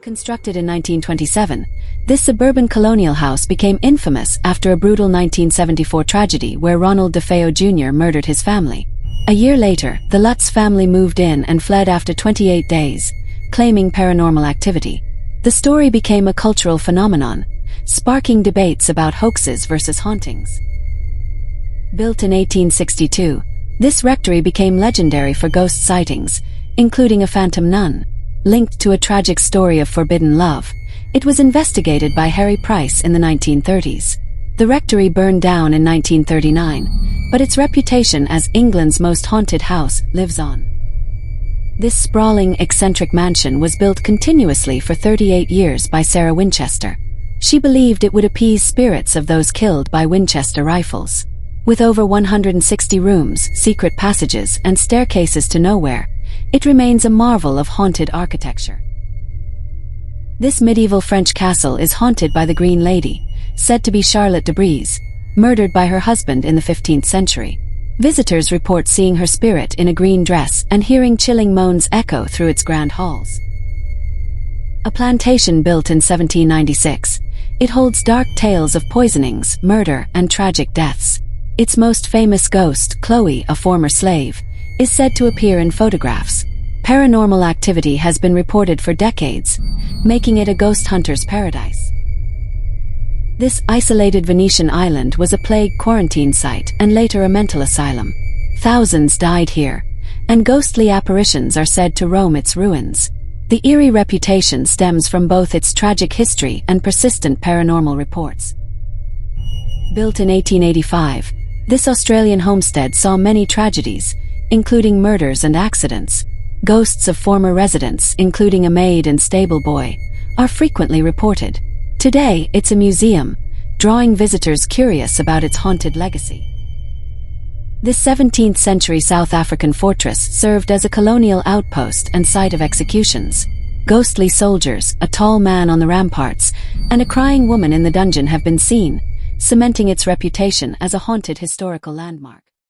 Constructed in 1927, this suburban colonial house became infamous after a brutal 1974 tragedy where Ronald DeFeo Jr. murdered his family. A year later, the Lutz family moved in and fled after 28 days, claiming paranormal activity. The story became a cultural phenomenon, sparking debates about hoaxes versus hauntings. Built in 1862, this rectory became legendary for ghost sightings, including a phantom nun. Linked to a tragic story of forbidden love, it was investigated by Harry Price in the 1930s. The rectory burned down in 1939, but its reputation as England's most haunted house lives on. This sprawling, eccentric mansion was built continuously for 38 years by Sarah Winchester. She believed it would appease spirits of those killed by Winchester rifles. With over 160 rooms, secret passages, and staircases to nowhere, it remains a marvel of haunted architecture. This medieval French castle is haunted by the Green Lady, said to be Charlotte de Brise, murdered by her husband in the 15th century. Visitors report seeing her spirit in a green dress and hearing chilling moans echo through its grand halls. A plantation built in 1796, it holds dark tales of poisonings, murder, and tragic deaths. Its most famous ghost, Chloe, a former slave, is said to appear in photographs. Paranormal activity has been reported for decades, making it a ghost hunter's paradise. This isolated Venetian island was a plague quarantine site and later a mental asylum. Thousands died here, and ghostly apparitions are said to roam its ruins. The eerie reputation stems from both its tragic history and persistent paranormal reports. Built in 1885, this Australian homestead saw many tragedies, including murders and accidents. Ghosts of former residents, including a maid and stable boy, are frequently reported. Today, it's a museum, drawing visitors curious about its haunted legacy. This 17th-century South African fortress served as a colonial outpost and site of executions. Ghostly soldiers, a tall man on the ramparts, and a crying woman in the dungeon have been seen, cementing its reputation as a haunted historical landmark.